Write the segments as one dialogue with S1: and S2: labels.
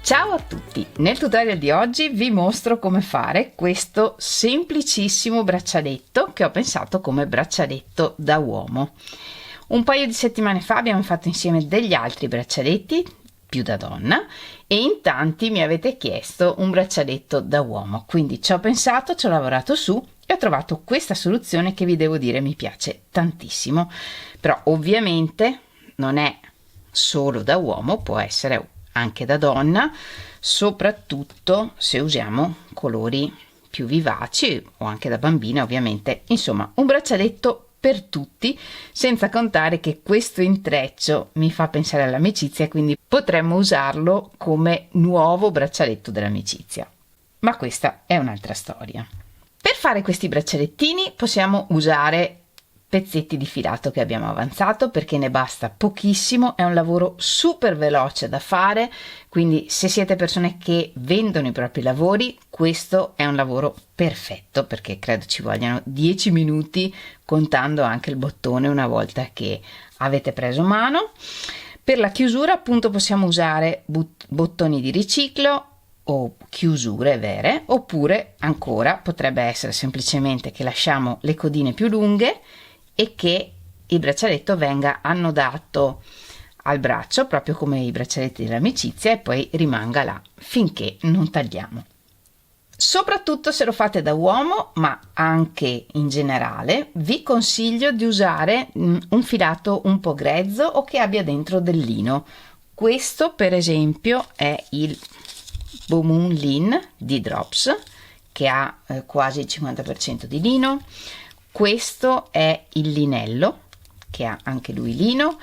S1: Ciao a tutti! Nel tutorial di oggi vi mostro come fare questo semplicissimo braccialetto che ho pensato come braccialetto da uomo. Un paio di settimane fa abbiamo fatto insieme degli altri braccialetti più da donna e in tanti mi avete chiesto un braccialetto da uomo, quindi ci ho pensato, ci ho lavorato su e ho trovato questa soluzione che vi devo dire mi piace tantissimo. Però ovviamente non è solo da uomo, può essere anche da donna, soprattutto se usiamo colori più vivaci, o anche da bambina ovviamente. Insomma, un braccialetto per tutti, senza contare che questo intreccio mi fa pensare all'amicizia, quindi potremmo usarlo come nuovo braccialetto dell'amicizia. Ma questa è un'altra storia. Per fare questi braccialettini possiamo usare pezzetti di filato che abbiamo avanzato, perché ne basta pochissimo, è un lavoro super veloce da fare, quindi se siete persone che vendono i propri lavori, questo è un lavoro perfetto, perché credo ci vogliano 10 minuti contando anche il bottone una volta che avete preso mano. Per la chiusura appunto possiamo usare bottoni di riciclo o chiusure vere, oppure ancora potrebbe essere semplicemente che lasciamo le codine più lunghe e che il braccialetto venga annodato al braccio proprio come i braccialetti dell'amicizia e poi rimanga là finché non tagliamo. Soprattutto se lo fate da uomo, ma anche in generale, vi consiglio di usare un filato un po' grezzo o che abbia dentro del lino. Questo per esempio è il Bomoon Lin di Drops, che ha quasi il 50% di lino. Questo è il linello, che ha anche lui lino.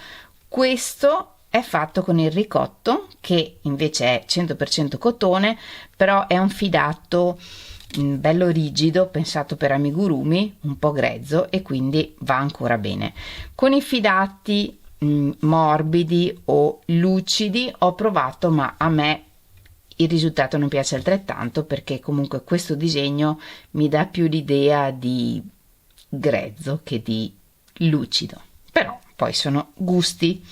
S1: Questo è fatto con il ricotto, che invece è 100% cotone, però è un filato bello rigido, pensato per amigurumi, un po' grezzo e quindi va ancora bene. Con i filati morbidi o lucidi ho provato, ma a me il risultato non piace altrettanto, perché comunque questo disegno mi dà più l'idea di grezzo che di lucido, però poi sono gusti.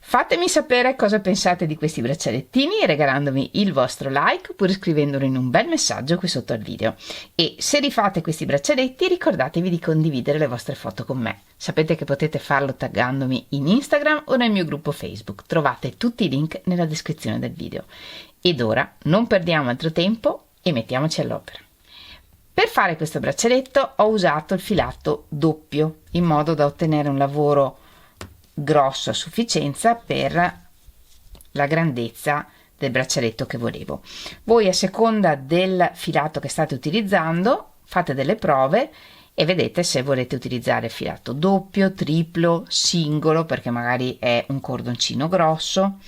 S1: Fatemi sapere cosa pensate di questi braccialettini regalandomi il vostro like oppure scrivendolo in un bel messaggio qui sotto al video. E se rifate questi braccialetti ricordatevi di condividere le vostre foto con me. Sapete che potete farlo taggandomi in Instagram o nel mio gruppo Facebook, trovate tutti i link nella descrizione del video. Ed ora non perdiamo altro tempo e mettiamoci all'opera. Per fare questo braccialetto ho usato il filato doppio in modo da ottenere un lavoro grosso a sufficienza per la grandezza del braccialetto che volevo. Voi a seconda del filato che state utilizzando fate delle prove e vedete se volete utilizzare filato doppio, triplo, singolo, perché magari è un cordoncino grosso,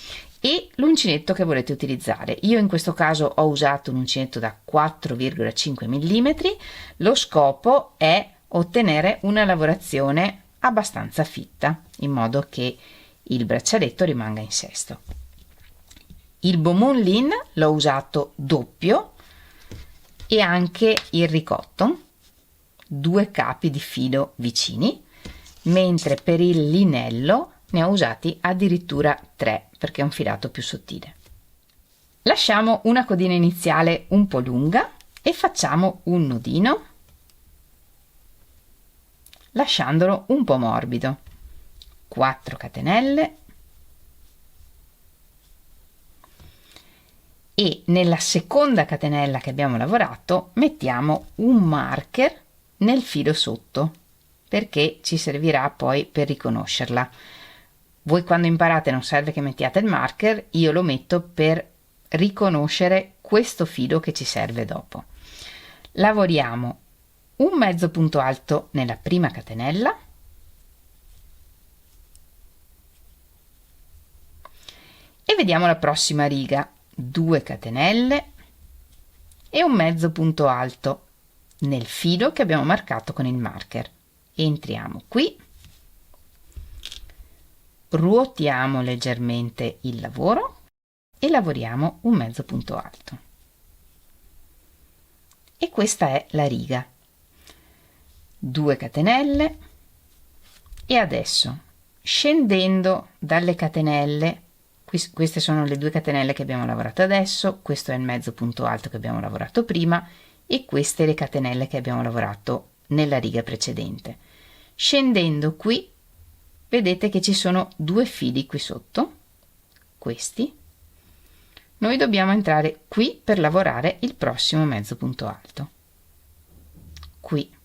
S1: e l'uncinetto che volete utilizzare. Io in questo caso ho usato un uncinetto da 4,5 mm. Lo scopo è ottenere una lavorazione abbastanza fitta in modo che il braccialetto rimanga in sesto. Il Bomoon Lin l'ho usato doppio e anche il ricotto, 2 capi di filo vicini, mentre per il linello ne ho usati addirittura 3 perché è un filato più sottile. Lasciamo una codina iniziale un po' lunga e facciamo un nodino lasciandolo un po' morbido. 4 catenelle e nella seconda catenella che abbiamo lavorato mettiamo un marker nel filo sotto, perché ci servirà poi per riconoscerla. Voi quando imparate non serve che mettiate il marker, io lo metto per riconoscere questo filo che ci serve dopo. Lavoriamo un mezzo punto alto nella prima catenella e vediamo la prossima riga, 2 catenelle e un mezzo punto alto nel filo che abbiamo marcato con il marker. Entriamo qui, ruotiamo leggermente il lavoro e lavoriamo un mezzo punto alto. E questa è la riga. 2 catenelle e adesso scendendo dalle catenelle Queste sono le 2 catenelle che abbiamo lavorato adesso, questo è il mezzo punto alto che abbiamo lavorato prima e queste le catenelle che abbiamo lavorato nella riga precedente. Scendendo qui vedete che ci sono 2 fili qui sotto, questi. Noi dobbiamo entrare qui per lavorare il prossimo mezzo punto alto. Qui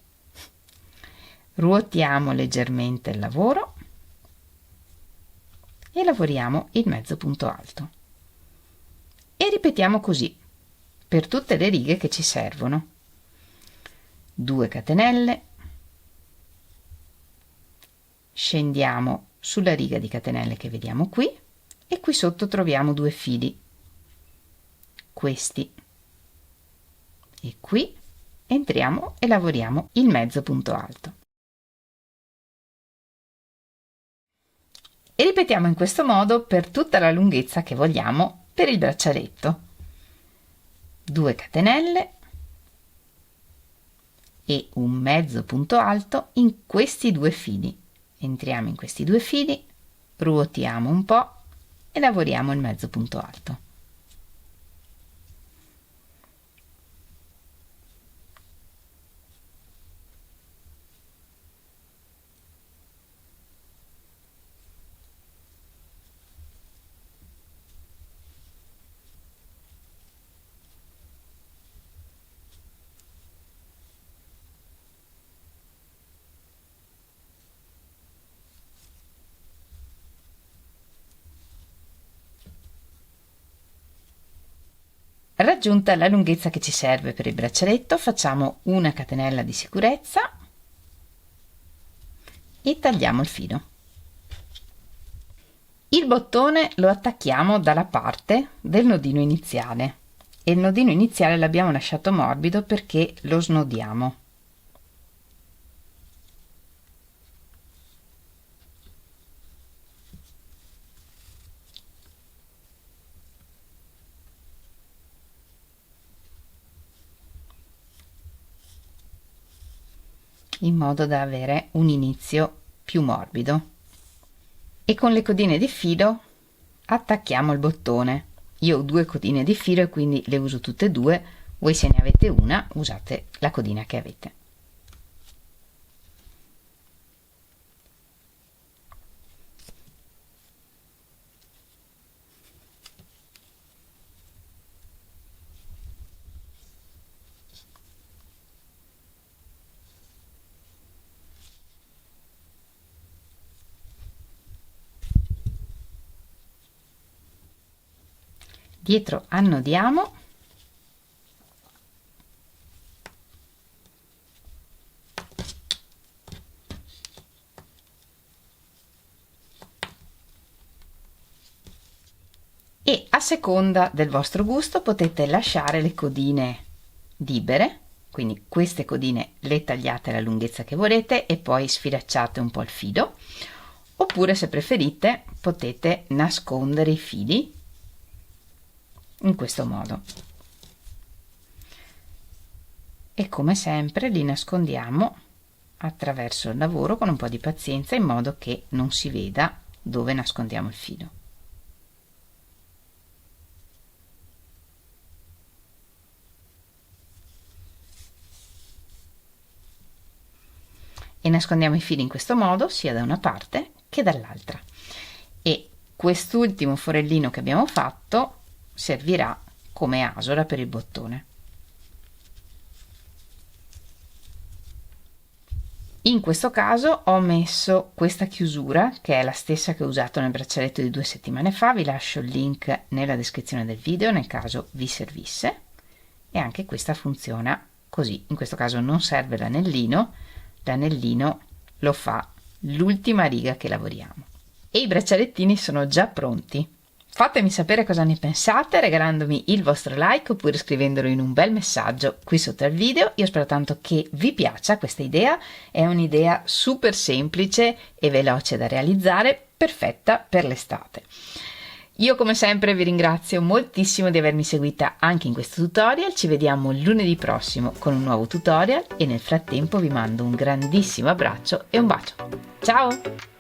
S1: ruotiamo leggermente il lavoro e lavoriamo il mezzo punto alto e ripetiamo così per tutte le righe che ci servono. 2 catenelle, scendiamo sulla riga di catenelle che vediamo qui e qui sotto troviamo 2 fili, questi, e qui entriamo e lavoriamo il mezzo punto alto. E ripetiamo in questo modo per tutta la lunghezza che vogliamo per il braccialetto. 2 catenelle e un mezzo punto alto in questi 2 fili. Entriamo in questi 2 fili, ruotiamo un po' e lavoriamo il mezzo punto alto. Raggiunta la lunghezza che ci serve per il braccialetto, facciamo una catenella di sicurezza e tagliamo il filo. Il bottone lo attacchiamo dalla parte del nodino iniziale e il nodino iniziale l'abbiamo lasciato morbido perché lo snodiamo. In modo da avere un inizio più morbido e con le codine di filo attacchiamo il bottone. Io ho 2 codine di filo e quindi le uso tutte e 2, voi se ne avete una usate la codina che avete. Dietro annodiamo e a seconda del vostro gusto potete lasciare le codine libere, quindi queste codine le tagliate alla lunghezza che volete e poi sfilacciate un po' il filo, oppure se preferite potete nascondere i fili in questo modo e come sempre li nascondiamo attraverso il lavoro con un po' di pazienza in modo che non si veda dove nascondiamo il filo. E nascondiamo i fili in questo modo sia da una parte che dall'altra e quest'ultimo forellino che abbiamo fatto servirà come asola per il bottone. In questo caso ho messo questa chiusura che è la stessa che ho usato nel braccialetto di 2 settimane fa, vi lascio il link nella descrizione del video nel caso vi servisse, e anche questa funziona così. In questo caso non serve l'anellino lo fa l'ultima riga che lavoriamo. E i braccialettini sono già pronti. Fatemi sapere cosa ne pensate regalandomi il vostro like oppure scrivendolo in un bel messaggio qui sotto al video. Io spero tanto che vi piaccia questa idea, è un'idea super semplice e veloce da realizzare, perfetta per l'estate. Io come sempre vi ringrazio moltissimo di avermi seguita anche in questo tutorial, ci vediamo lunedì prossimo con un nuovo tutorial e nel frattempo vi mando un grandissimo abbraccio e un bacio. Ciao!